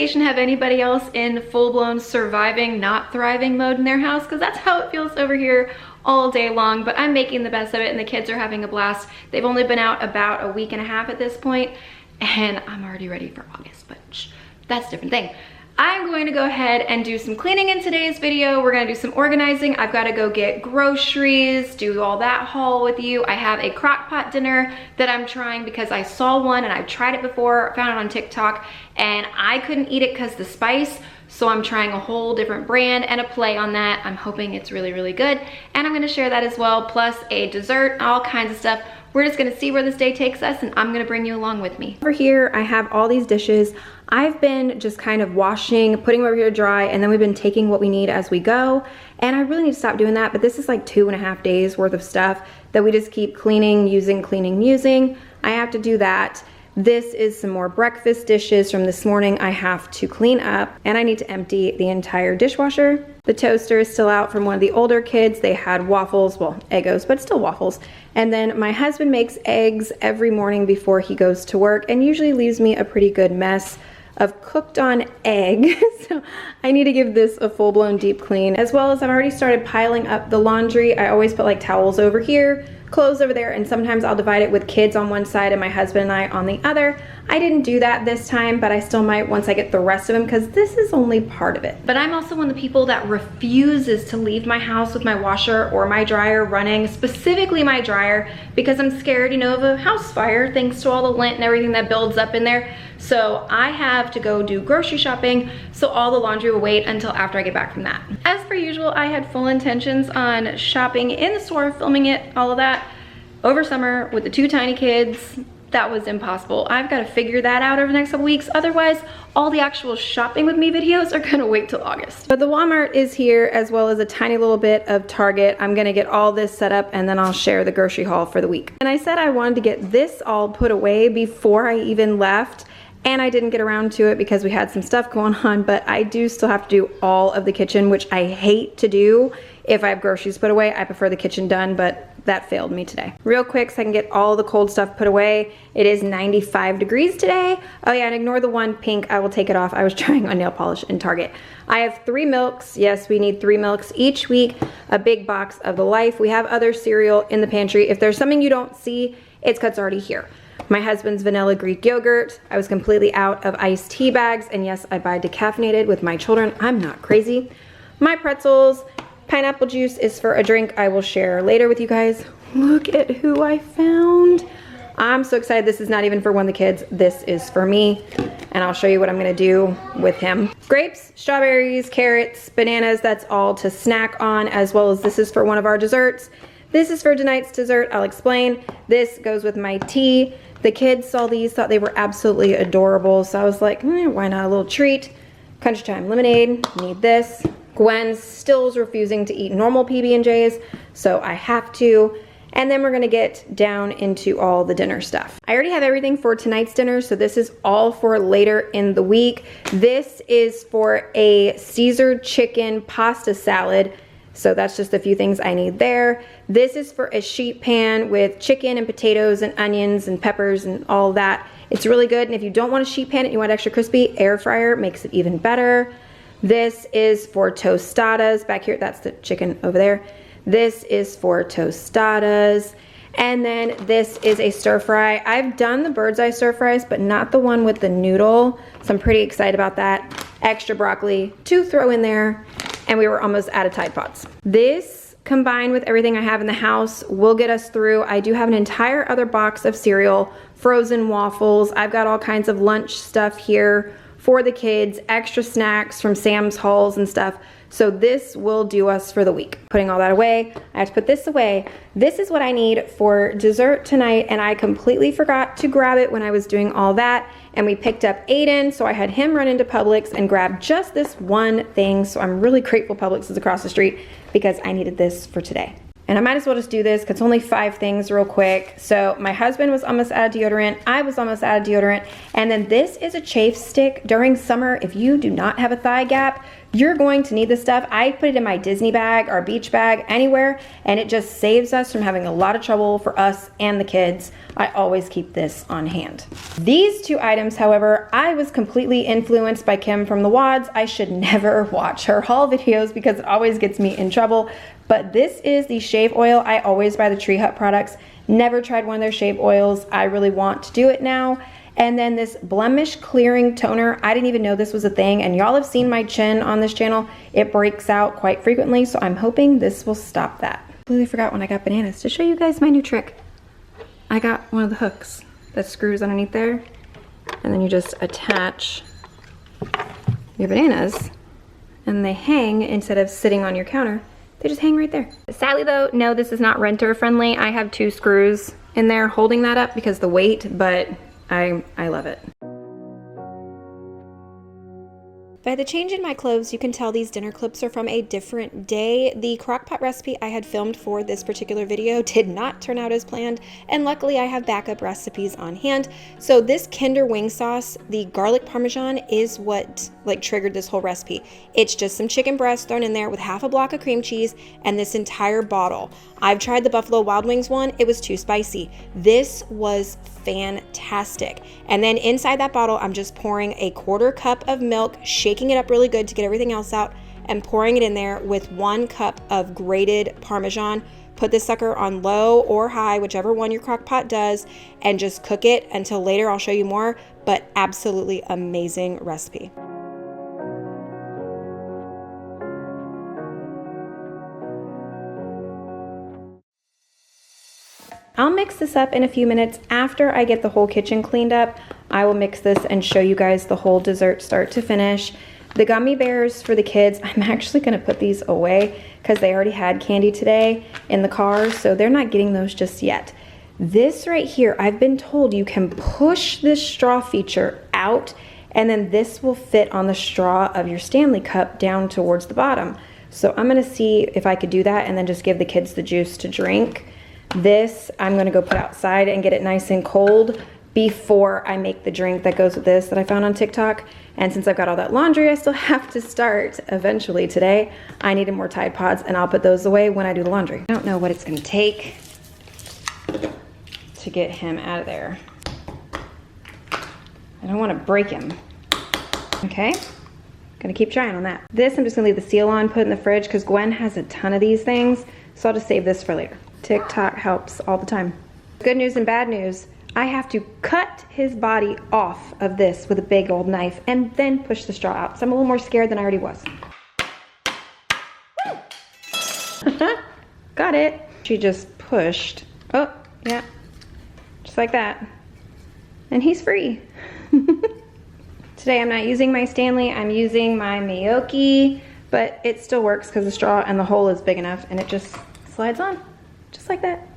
vacation have anybody else in full-blown surviving, not thriving mode in their house, because that's how it feels over here all day long, but I'm making the best of it and the kids are having a blast. They've only been out about a week and a half at this point, and I'm already ready for August, but that's a different thing. I'm going to go ahead and do some cleaning in today's video. We're gonna do some organizing. I've got to go get groceries, do all that haul with you. I have a Crockpot dinner that I'm trying because I saw one and I've tried it before, found it on TikTok, and I couldn't eat it because the spice. So I'm trying a whole different brand and a play on that. I'm hoping it's really, really good. And I'm gonna share that as well, plus a dessert, all kinds of stuff. We're just gonna see where this day takes us, and I'm gonna bring you along with me. Over here, I have all these dishes. I've been just kind of washing, putting them over here to dry, and then we've been taking what we need as we go. And I really need to stop doing that, but this is like 2.5 days worth of stuff that we just keep cleaning, using. I have to do that. This is some more breakfast dishes from this morning I have to clean up, and I need to empty the entire dishwasher. The toaster is still out from one of the older kids. They had waffles, well, Eggos, but still waffles. And then my husband makes eggs every morning before he goes to work and usually leaves me a pretty good mess of cooked on egg. So I need to give this a full-blown deep clean, as well as I've already started piling up the laundry. I always put like towels over here, clothes over there, and sometimes I'll divide it with kids on one side and my husband and I on the other. I didn't do that this time, but I still might once I get the rest of them, because this is only part of it. But I'm also one of the people that refuses to leave my house with my washer or my dryer running, specifically my dryer, because I'm scared, you know, of a house fire thanks to all the lint and everything that builds up in there. So I have to go do grocery shopping, so all the laundry will wait until after I get back from that. As per usual, I had full intentions on shopping in the store, filming it, all of that. Over summer with the 2 tiny kids, that was impossible. I've got to figure that out over the next couple weeks. Otherwise, all the actual shopping with me videos are gonna wait till August. But the Walmart is here, as well as a tiny little bit of Target. I'm gonna get all this set up and then I'll share the grocery haul for the week. And I said I wanted to get this all put away before I even left, and I didn't get around to it because we had some stuff going on, but I do still have to do all of the kitchen, which I hate to do. If I have groceries put away, I prefer the kitchen done, but that failed me today. Real quick, so I can get all the cold stuff put away. It is 95 degrees today. Oh yeah, and ignore the one pink, I will take it off. I was trying on nail polish in Target. I have 3 milks. Yes, we need 3 milks each week, a big box of the Life. We have other cereal in the pantry. If there's something you don't see, it's 'cause it's already here. My husband's vanilla Greek yogurt. I was completely out of iced tea bags, and yes, I buy decaffeinated with my children. I'm not crazy. My pretzels. Pineapple juice is for a drink I will share later with you guys. Look at who I found. I'm so excited. This is not even for one of the kids. This is for me, and I'll show you what I'm gonna do with him. Grapes, strawberries, carrots, bananas, that's all to snack on, as well as this is for one of our desserts. This is for tonight's dessert, I'll explain. This goes with my tea. The kids saw these, thought they were absolutely adorable, so I was like, why not a little treat? Country Time lemonade, need this. Gwen still is refusing to eat normal PB&Js, so I have to. And then we're gonna get down into all the dinner stuff. I already have everything for tonight's dinner, so this is all for later in the week. This is for a Caesar chicken pasta salad, so that's just a few things I need there. This is for a sheet pan with chicken and potatoes and onions and peppers and all that. It's really good, and if you don't want a sheet pan and you want it extra crispy, air fryer makes it even better. This is for tostadas. Back here, that's the chicken over there. This is for tostadas. And then this is a stir fry. I've done the bird's eye stir fries, but not the one with the noodle. So I'm pretty excited about that. Extra broccoli to throw in there. And we were almost out of Tide Pods. This, combined with everything I have in the house, will get us through. I do have an entire other box of cereal, frozen waffles. I've got all kinds of lunch stuff here for the kids, extra snacks from Sam's hauls and stuff. So this will do us for the week. Putting all that away, I have to put this away. This is what I need for dessert tonight, and I completely forgot to grab it when I was doing all that. And we picked up Aiden, so I had him run into Publix and grab just this one thing. So I'm really grateful Publix is across the street because I needed this for today. And I might as well just do this because it's only 5 things real quick. So my husband was almost out of deodorant. I was almost out of deodorant. And then this is a chafe stick. During summer, if you do not have a thigh gap, You're going to need this stuff. I put it in my Disney bag or beach bag, anywhere, and it just saves us from having a lot of trouble for us and the kids. I always keep this on hand. These two items, however, I was completely influenced by Kim from the WODs. I should never watch her haul videos because it always gets me in trouble. But this is the shave oil. I always buy the Tree Hut products. Never tried one of their shave oils. I really want to do it now. And then this blemish clearing toner. I didn't even know this was a thing, and y'all have seen my chin on this channel. It breaks out quite frequently, so I'm hoping this will stop that. Completely forgot when I got bananas to show you guys my new trick. I got one of the hooks that screws underneath there, and then you just attach your bananas, and they hang instead of sitting on your counter. They just hang right there. Sadly though, no, this is not renter friendly. I have 2 screws in there holding that up because the weight, but I love it. By the change in my clothes, you can tell these dinner clips are from a different day. The Crockpot recipe I had filmed for this particular video did not turn out as planned, and luckily I have backup recipes on hand. So this Kinder wing sauce, the garlic parmesan, is what triggered this whole recipe. It's just some chicken breast thrown in there with half a block of cream cheese and this entire bottle. I've tried the Buffalo Wild Wings one. It was too spicy. This was fantastic. And then inside that bottle, I'm just pouring a 1/4 cup of milk, shaking it up really good to get everything else out, and pouring it in there with 1 cup of grated Parmesan. Put this sucker on low or high, whichever one your crock pot does, and just cook it until later. I'll show you more, but absolutely amazing recipe. I'll mix this up in a few minutes. After I get the whole kitchen cleaned up, I will mix this and show you guys the whole dessert start to finish. The gummy bears for the kids, I'm actually gonna put these away because they already had candy today in the car, so they're not getting those just yet. This right here, I've been told you can push this straw feature out, and then this will fit on the straw of your Stanley cup down towards the bottom. So I'm gonna see if I could do that and then just give the kids the juice to drink. This I'm gonna go put outside and get it nice and cold before I make the drink that goes with this that I found on TikTok. And since I've got all that laundry I still have to start eventually today, I needed more Tide Pods, and I'll put those away when I do the laundry. I don't know what it's gonna take to get him out of there. I don't wanna break him. Okay, gonna keep trying on that. This I'm just gonna leave the seal on, put it in the fridge because Gwen has a ton of these things, so I'll just save this for later. TikTok helps all the time. Good news and bad news. I have to cut his body off of this with a big old knife and then push the straw out. So I'm a little more scared than I already was. Got it. She just pushed. Oh, yeah. Just like that. And he's free. Today I'm not using my Stanley, I'm using my Miyoki, but it still works because the straw and the hole is big enough and it just slides on. Just like that.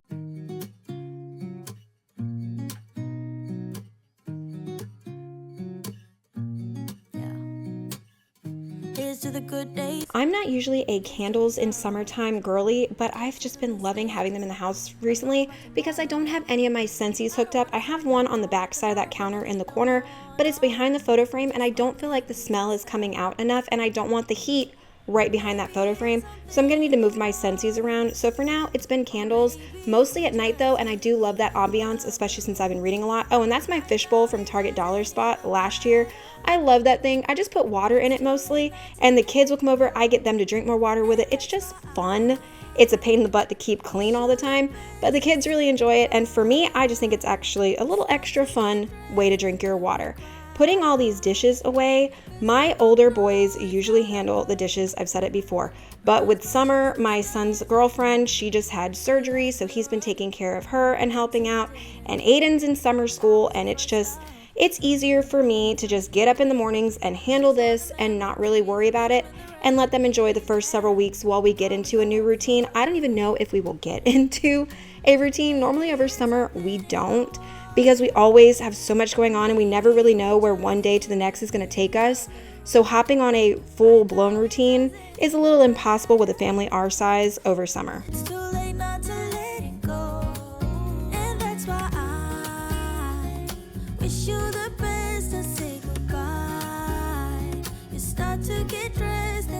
I'm not usually a candles in summertime girly, but I've just been loving having them in the house recently because I don't have any of my Scentsies hooked up. I have one on the back side of that counter in the corner, but it's behind the photo frame and I don't feel like the smell is coming out enough, and I don't want the heat right behind that photo frame, so I'm gonna need to move my Scentsies around. So for now it's been candles, mostly at night though, and I do love that ambiance, especially since I've been reading a lot. Oh, and that's my fishbowl from Target Dollar Spot last year. I love that thing. I just put water in it mostly, and the kids will come over, I get them to drink more water with it. It's just fun. It's a pain in the butt to keep clean all the time, but the kids really enjoy it, and for me, I just think it's actually a little extra fun way to drink your water. Putting all these dishes away, my older boys usually handle the dishes, I've said it before, but with Summer, my son's girlfriend, she just had surgery, so he's been taking care of her and helping out, and Aiden's in summer school, and it's easier for me to just get up in the mornings and handle this and not really worry about it and let them enjoy the first several weeks while we get into a new routine. I don't even know if we will get into a routine. Normally over summer, we don't, because we always have so much going on and we never really know where one day to the next is going to take us. So hopping on a full-blown routine is a little impossible with a family our size over summer. It's too late not to let it go, and that's why I wish you the best and say goodbye. You start to get dressed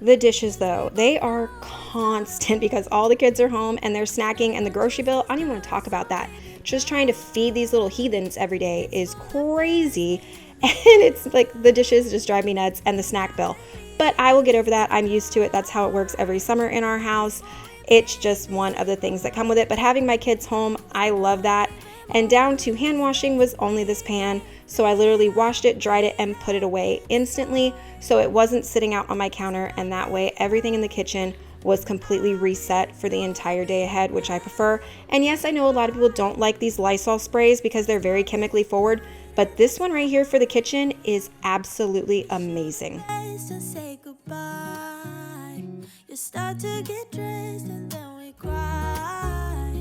The dishes though, they are constant because all the kids are home and they're snacking, and the grocery bill, I don't even want to talk about that. Just trying to feed these little heathens every day is crazy. And it's like the dishes just drive me nuts, and the snack bill. But I will get over that. I'm used to it. That's how it works every summer in our house. It's just one of the things that come with it. But having my kids home, I love that. And down to hand washing was only this pan. So I literally washed it, dried it, and put it away instantly. So it wasn't sitting out on my counter. And that way everything in the kitchen was completely reset for the entire day ahead, which I prefer. And yes, I know a lot of people don't like these Lysol sprays because they're very chemically forward. But this one right here for the kitchen is absolutely amazing. To say goodbye, you start to get dressed and then we cry,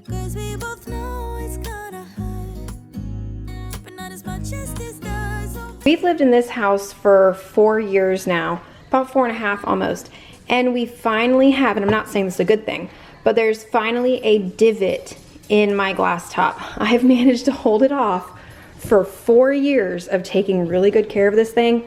'cause we both know it's gonna hurt, but not as much as this does. We've lived in this house for 4 years now, about 4.5 almost, and we finally have, and I'm not saying this is a good thing, but there's finally a divot in my glass top. I've managed to hold it off for 4 years of taking really good care of this thing,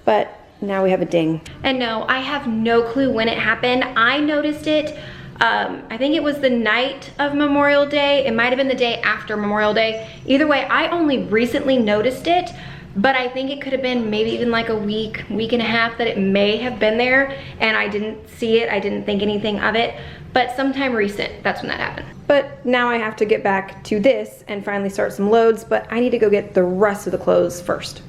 but now we have a ding. And no, I have no clue when it happened. I noticed it, I think it was the night of Memorial Day. It might have been the day after Memorial Day. Either way, I only recently noticed it, but I think it could have been maybe even like a week and a half that it may have been there, and I didn't see it, I didn't think anything of it, but sometime recent, that's when that happened. But now I have to get back to this and finally start some loads, but I need to go get the rest of the clothes first.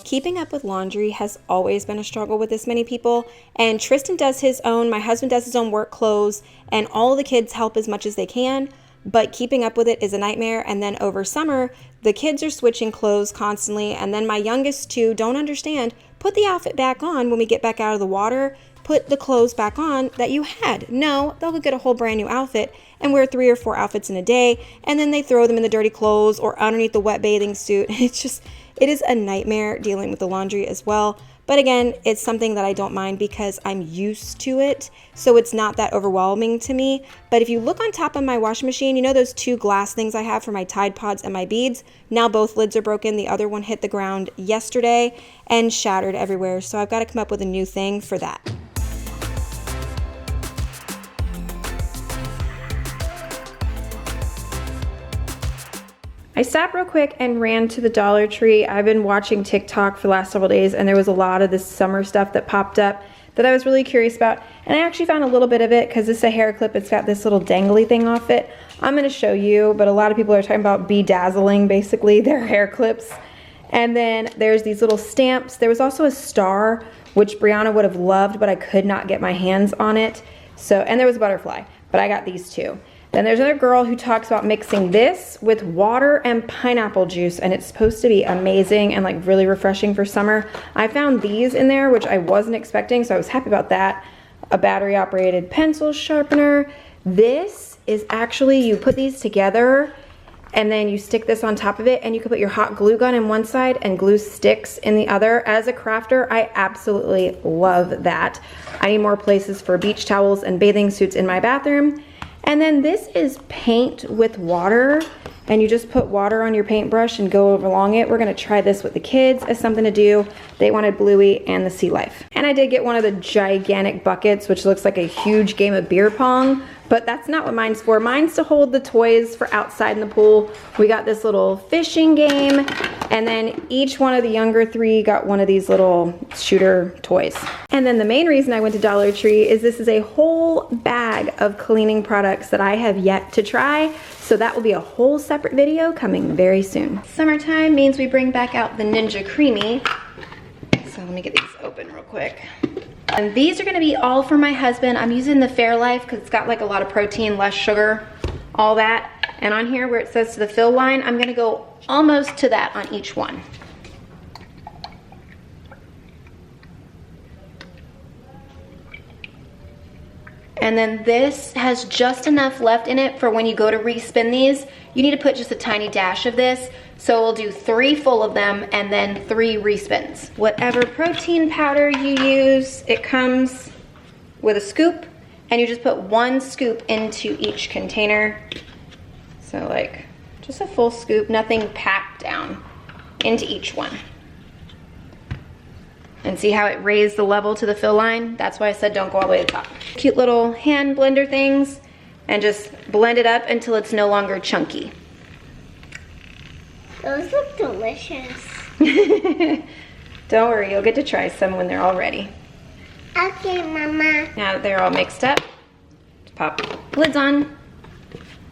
Keeping up with laundry has always been a struggle with this many people, and Tristan does his own, my husband does his own work clothes, and all the kids help as much as they can, but keeping up with it is a nightmare. And then over summer, the kids are switching clothes constantly, and then my youngest two don't understand, put the outfit back on when we get back out of the water, put the clothes back on that you had. No, they'll go get a whole brand new outfit and wear 3 or 4 outfits in a day, and then they throw them in the dirty clothes or underneath the wet bathing suit. It is a nightmare dealing with the laundry as well. But again, it's something that I don't mind because I'm used to it, so it's not that overwhelming to me. But if you look on top of my washing machine, you know those 2 glass things I have for my Tide Pods and my beads? Now both lids are broken. The other one hit the ground yesterday and shattered everywhere, so I've got to come up with a new thing for that. I stopped real quick and ran to the Dollar Tree. I've been watching TikTok for the last several days, and there was a lot of this summer stuff that popped up that I was really curious about. And I actually found a little bit of it because it's a hair clip. It's got this little dangly thing off it. I'm going to show you, but a lot of people are talking about bedazzling, basically, their hair clips. And then there's these little stamps. There was also a star, which Brianna would have loved, but I could not get my hands on it. So, and there was a butterfly, but I got these 2. Then there's another girl who talks about mixing this with water and pineapple juice, and it's supposed to be amazing and like really refreshing for summer. I found these in there, which I wasn't expecting, so I was happy about that. A battery operated pencil sharpener. This is actually, you put these together and then you stick this on top of it, and you can put your hot glue gun in one side and glue sticks in the other. As a crafter, I absolutely love that. I need more places for beach towels and bathing suits in my bathroom. And then this is paint with water, and you just put water on your paintbrush and go along it. We're gonna try this with the kids as something to do. They wanted Bluey and the Sea Life. And I did get one of the gigantic buckets, which looks like a huge game of beer pong, but that's not what mine's for. Mine's to hold the toys for outside in the pool. We got this little fishing game, and then each one of the younger 3 got one of these little shooter toys. And then the main reason I went to Dollar Tree is this is a whole bag of cleaning products that I have yet to try, so that will be a whole separate video coming very soon. Summertime means we bring back out the Ninja Creami. So let me get these open real quick. And these are gonna be all for my husband. I'm using the Fairlife because it's got like a lot of protein, less sugar, all that. And on here where it says to the fill line, I'm gonna go almost to that on each one. And then this has just enough left in it for when you go to respin these. You need to put just a tiny dash of this. So we'll do 3 full of them and then 3 respins. Whatever protein powder you use, it comes with a scoop, and you just put 1 scoop into each container. So like just a full scoop, nothing packed down into each one. And see how it raised the level to the fill line? That's why I said don't go all the way to the top. Cute little hand blender things, and just blend it up until it's no longer chunky. Those look delicious. Don't worry, you'll get to try some when they're all ready. Okay, Mama. Now that they're all mixed up, just pop lids on.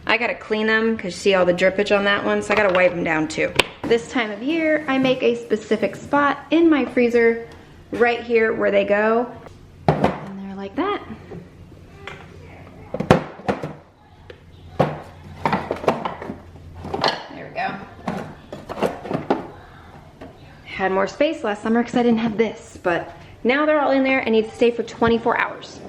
I gotta clean them because you see all the drippage on that one, so I gotta wipe them down too. This time of year, I make a specific spot in my freezer right here where they go, and they're like that. There we go. Had more space last summer because I didn't have this, but now they're all in there and need to stay for 24 hours.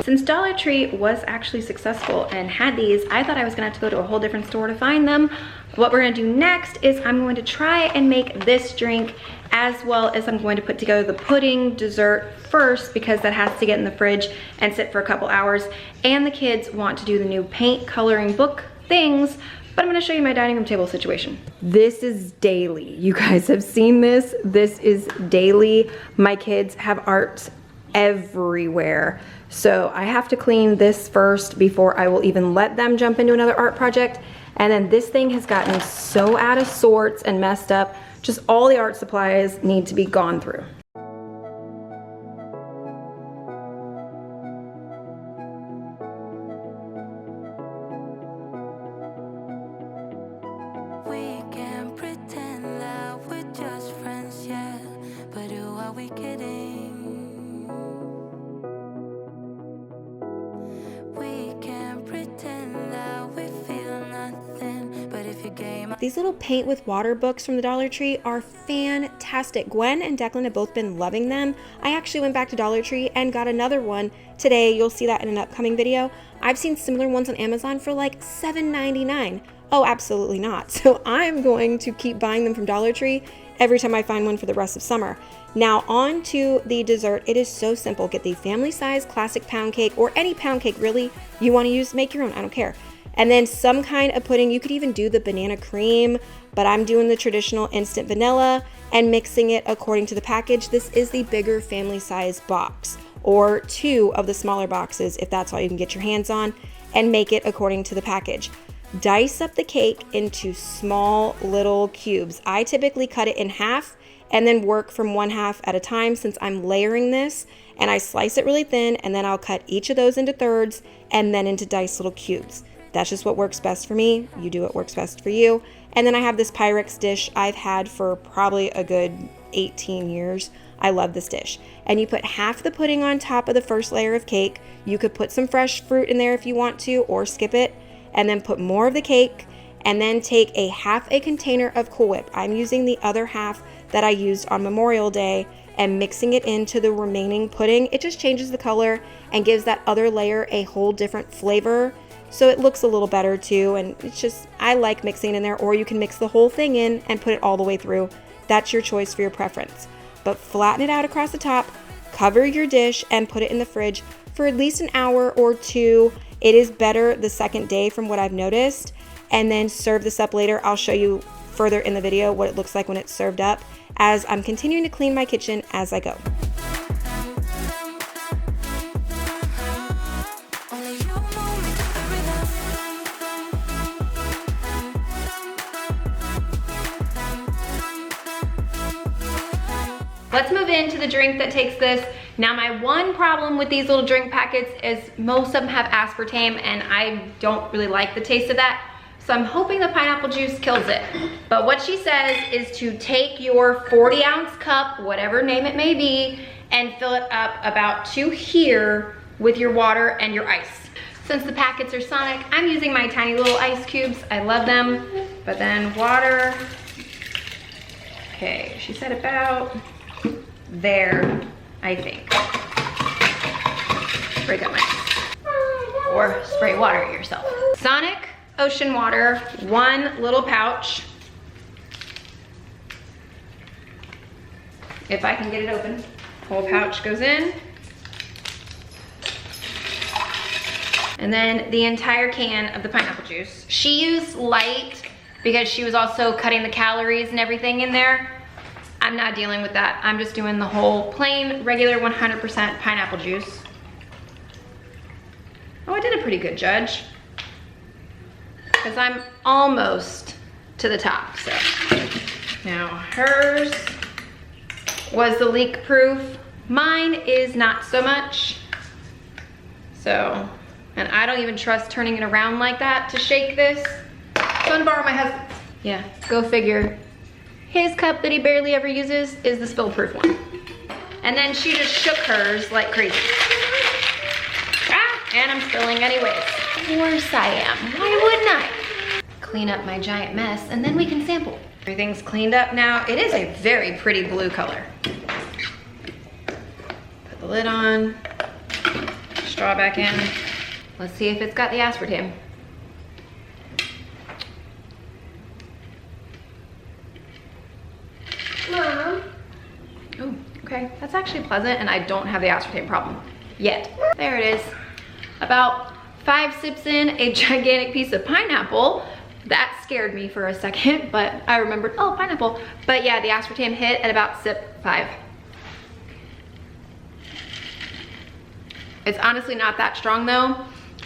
Since Dollar Tree was actually successful and had these, I thought I was gonna have to go to a whole different store to find them. What we're gonna do next is I'm going to try and make this drink, as well as I'm going to put together the pudding dessert first, because that has to get in the fridge and sit for a couple hours. And the kids want to do the new paint coloring book things, but I'm gonna show you my dining room table situation. This is daily. You guys have seen this. This is daily. My kids have art everywhere. So I have to clean this first before I will even let them jump into another art project. And then this thing has gotten so out of sorts and messed up. Just all the art supplies need to be gone through. We can pretend that we're just friends, yeah. But who are we kidding? We can pretend that we feel nothing. But if you game, These little paint with water books from the Dollar Tree are fantastic. Gwen and Declan have both been loving them. I actually went back to Dollar Tree and got another one today. You'll see that in an upcoming video. I've seen similar ones on Amazon for like $7.99. Oh, absolutely not. So I'm going to keep buying them from Dollar Tree every time I find one for the rest of summer. Now on to the dessert. It is so simple. Get the family size classic pound cake, or any pound cake really you want to use. Make your own, I don't care. And then some kind of pudding. You could even do the banana cream, but I'm doing the traditional instant vanilla and mixing it according to the package. This is the bigger family size box, or 2 of the smaller boxes if that's all you can get your hands on, and make it according to the package. Dice up the cake into small little cubes. I typically cut it in half and then work from 1/2 at a time, since I'm layering this, and I slice it really thin, and then I'll cut each of those into thirds and then into diced little cubes. That's just what works best for me. You do what works best for you. And then I have this Pyrex dish I've had for probably a good 18 years. I love this dish. And you put half the pudding on top of the first layer of cake. You could put some fresh fruit in there if you want to, or skip it. And then put more of the cake, and then take a half a container of Cool Whip. I'm using the other half that I used on Memorial Day, and mixing it into the remaining pudding. It just changes the color and gives that other layer a whole different flavor. So it looks a little better too, and it's just, I like mixing in there, or you can mix the whole thing in and put it all the way through. That's your choice for your preference. But flatten it out across the top, cover your dish, and put it in the fridge for at least an hour or 2. It is better the second day from what I've noticed. And then serve this up later. I'll show you further in the video what it looks like when it's served up, as I'm continuing to clean my kitchen as I go. Let's move into the drink that takes this. Now, my one problem with these little drink packets is most of them have aspartame, and I don't really like the taste of that. So I'm hoping the pineapple juice kills it. But what she says is to take your 40-ounce cup, whatever name it may be, and fill it up about to here with your water and your ice. Since the packets are Sonic, I'm using my tiny little ice cubes. I love them. But then water. Okay, she said about there, I think. Spray gun my, or spray water yourself. Sonic Ocean Water, 1 little pouch. If I can get it open. Whole pouch goes in. And then the entire can of the pineapple juice. She used light because she was also cutting the calories and everything in there. I'm not dealing with that. I'm just doing the whole plain, regular 100% pineapple juice. Oh, I did a pretty good, Judge. Because I'm almost to the top, so. Now hers was the leak proof. Mine is not so much. So, and I don't even trust turning it around like that to shake this. So I'm gonna borrow my husband's. Yeah, go figure. His cup that he barely ever uses is the spill proof one. And then she just shook hers like crazy. Ah, and I'm spilling anyways. Of course I am, why wouldn't I? Clean up my giant mess and then we can sample. Everything's cleaned up now. It is a very pretty blue color. Put the lid on, straw back in. Let's see if it's got the aspartame. Mom. Oh, okay, that's actually pleasant and I don't have the aspartame problem yet. There it is. About 5 sips in, a gigantic piece of pineapple. That scared me for a second, but I remembered, oh, pineapple. But yeah, the aspartame hit at about sip 5. It's honestly not that strong though,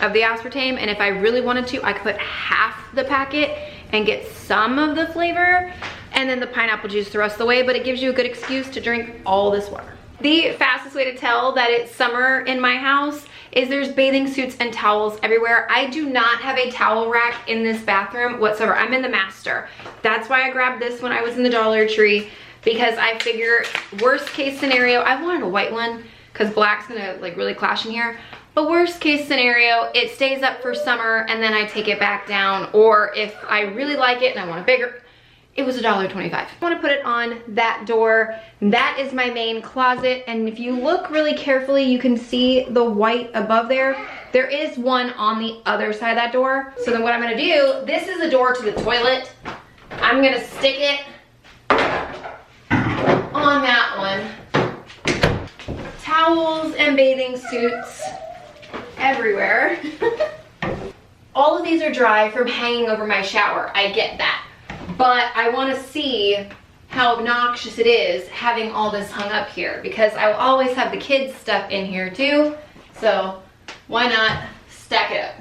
of the aspartame, and if I really wanted to, I could put half the packet and get some of the flavor, and then the pineapple juice the rest of the way, but it gives you a good excuse to drink all this water. The fastest way to tell that it's summer in my house is there's bathing suits and towels everywhere. I do not have a towel rack in this bathroom whatsoever. I'm in the master. That's why I grabbed this when I was in the Dollar Tree, because I figure worst case scenario, I wanted a white one because black's gonna like really clash in here. But worst case scenario, it stays up for summer and then I take it back down. Or if I really like it and I want a bigger, it was $1.25. I want to put it on that door. That is my main closet. And if you look really carefully, you can see the white above there. There is one on the other side of that door. So then what I'm gonna do, this is a door to the toilet. I'm gonna stick it on that one. Towels and bathing suits everywhere. All of these are dry from hanging over my shower. I get that. But I want to see how obnoxious it is having all this hung up here, because I will always have the kids' stuff in here too. So why not stack it up?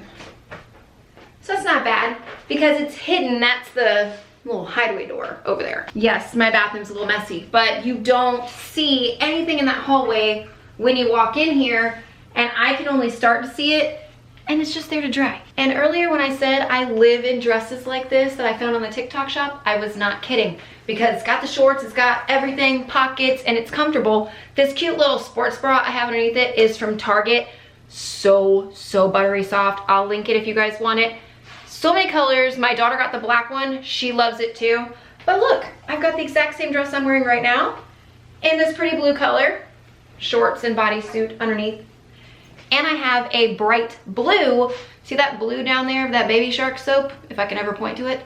So that's not bad because it's hidden. That's the little hideaway door over there. Yes, my bathroom's a little messy, but you don't see anything in that hallway when you walk in here, and I can only start to see it, and it's just there to dry. And earlier when I said I live in dresses like this that I found on the TikTok shop, I was not kidding, because it's got the shorts, it's got everything, pockets, and it's comfortable. This cute little sports bra I have underneath it is from Target. So buttery soft. I'll link it if you guys want it. So many colors. My daughter got the black one. She loves it too. But look, I've got the exact same dress I'm wearing right now in this pretty blue color. Shorts and bodysuit underneath. And I have a bright blue. See that blue down there of that Baby Shark soap? If I can ever point to it.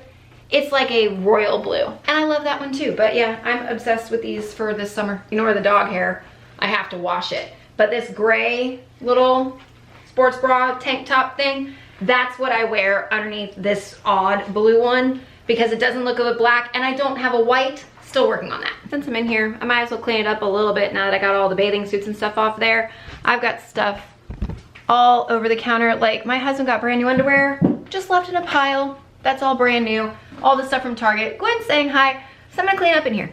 It's like a royal blue. And I love that one too. But yeah, I'm obsessed with these for this summer. Ignore the dog hair. I have to wash it. But this gray little sports bra tank top thing, that's what I wear underneath this odd blue one, because it doesn't look of black, and I don't have a white. Still working on that. Since I'm in here, I might as well clean it up a little bit now that I got all the bathing suits and stuff off there. I've got stuff all over the counter. Like my husband got brand new underwear, just left in a pile. That's all brand new. All the stuff from Target. Gwen's saying hi, so I'm gonna clean up in here.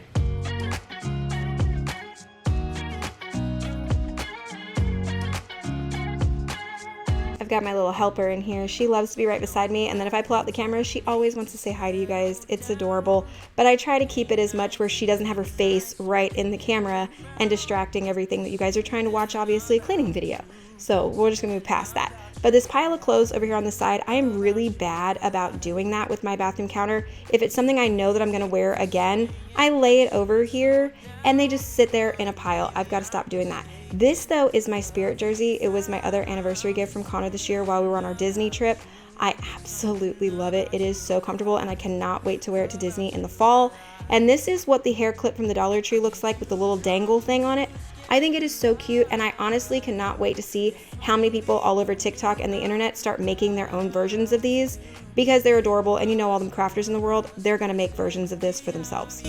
I've got my little helper in here. She loves to be right beside me, and then if I pull out the camera, she always wants to say hi to you guys. It's adorable, but I try to keep it as much where she doesn't have her face right in the camera and distracting everything that you guys are trying to watch, obviously, a cleaning video. So we're just gonna move past that. But this pile of clothes over here on the side, I am really bad about doing that with my bathroom counter. If it's something I know that I'm gonna wear again, I lay it over here and they just sit there in a pile. I've got to stop doing that. This though is my Spirit jersey. It was my other anniversary gift from Connor this year while we were on our Disney trip. I absolutely love it. It is so comfortable and I cannot wait to wear it to Disney in the fall. And this is what the hair clip from the Dollar Tree looks like with the little dangle thing on it. I think it is so cute, and I honestly cannot wait to see how many people all over TikTok and the internet start making their own versions of these, because they're adorable, and you know all them crafters in the world, they're gonna make versions of this for themselves.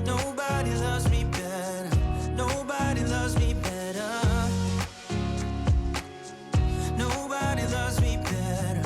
Nobody loves me better. Nobody loves me better. Nobody loves me better.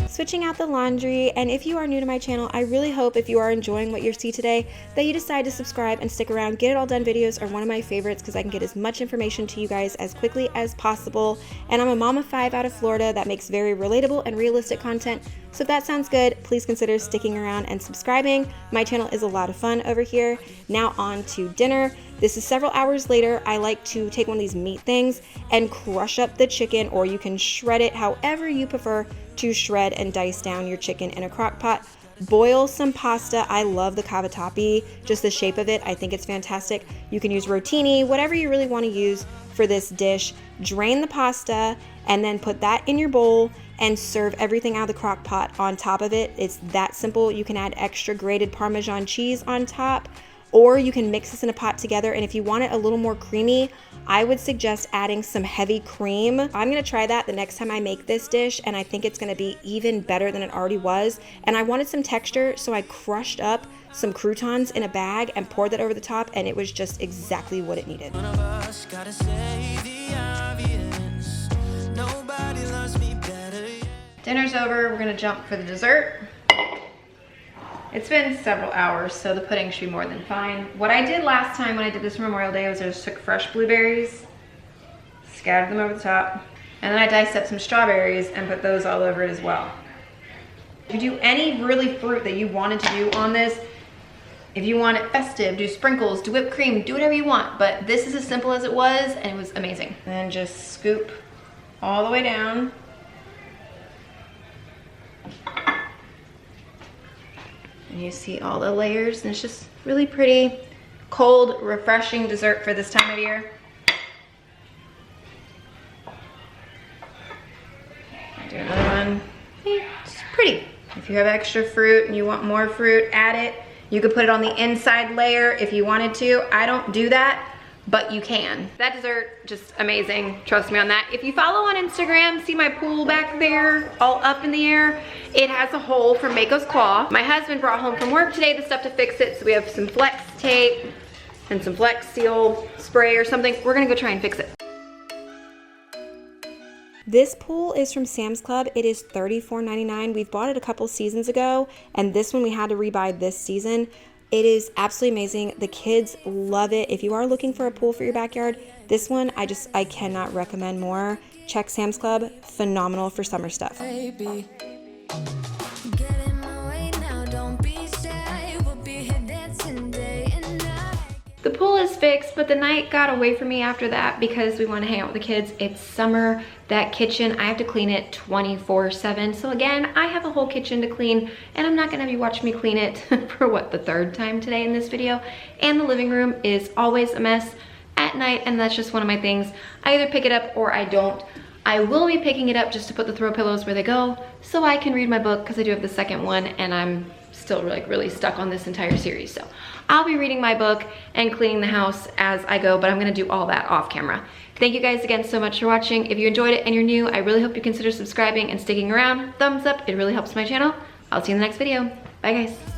Switching out the laundry, and if you are new to my channel, I really hope if you are enjoying what you see today that you decide to subscribe and stick around. Get It All Done videos are one of my favorites because I can get as much information to you guys as quickly as possible, and I'm a mom of 5 out of Florida that makes very relatable and realistic content. So if that sounds good, please consider sticking around and subscribing. My channel is a lot of fun over here. Now on to dinner. This is several hours later. I like to take one of these meat things and crush up the chicken, or you can shred it however you prefer to shred and dice down your chicken in a crock pot. Boil some pasta. I love the cavatappi, just the shape of it. I think it's fantastic. You can use rotini, whatever you really want to use for this dish. Drain the pasta and then put that in your bowl and serve everything out of the crock pot on top of it. It's that simple. You can add extra grated Parmesan cheese on top, or you can mix this in a pot together. And if you want it a little more creamy, I would suggest adding some heavy cream. I'm gonna try that the next time I make this dish, and I think it's gonna be even better than it already was. And I wanted some texture, so I crushed up some croutons in a bag and poured that over the top, and it was just exactly what it needed. One of us gotta say the obvious. Nobody loves me better. Dinner's over, we're gonna jump for the dessert. It's been several hours, so the pudding should be more than fine. What I did last time when I did this for Memorial Day was I just took fresh blueberries, scattered them over the top, and then I diced up some strawberries and put those all over it as well. If you do any really fruit that you wanted to do on this, if you want it festive, do sprinkles, do whipped cream, do whatever you want, but this is as simple as it was, and it was amazing. And then just scoop all the way down. And you see all the layers, and it's just really pretty, cold, refreshing dessert for this time of year. I'll do another one. It's pretty. If you have extra fruit and you want more fruit, add it. You could put it on the inside layer if you wanted to. I don't do that, but you can. That dessert, just amazing. Trust me on that. If you follow on Instagram, see my pool back there, all up in the air. It has a hole from Mako's Claw. My husband brought home from work today the stuff to fix it, so we have some Flex tape and some Flex Seal spray or something. We're gonna go try and fix it. This pool is from Sam's Club. It is $34.99. We've bought it a couple seasons ago, and this one we had to rebuy this season. It is absolutely amazing. The kids love it. If you are looking for a pool for your backyard, this one I cannot recommend more. Check Sam's Club. Phenomenal for summer stuff. Baby, get in my way now, don't be shy. We'll be here dancing day and night. The pool is fixed, but the night got away from me after that because we want to hang out with the kids. It's summer. That kitchen, I have to clean it 24/7. So again, I have a whole kitchen to clean, and I'm not gonna have you watch me clean it for what, the 3rd time today in this video. And the living room is always a mess at night, and that's just one of my things. I either pick it up or I don't. I will be picking it up just to put the throw pillows where they go so I can read my book, because I do have the second one and I'm still really stuck on this entire series. So I'll be reading my book and cleaning the house as I go, but I'm gonna do all that off camera. Thank you guys again so much for watching. If you enjoyed it and you're new, I really hope you consider subscribing and sticking around. Thumbs up, it really helps my channel. I'll see you in the next video. Bye guys.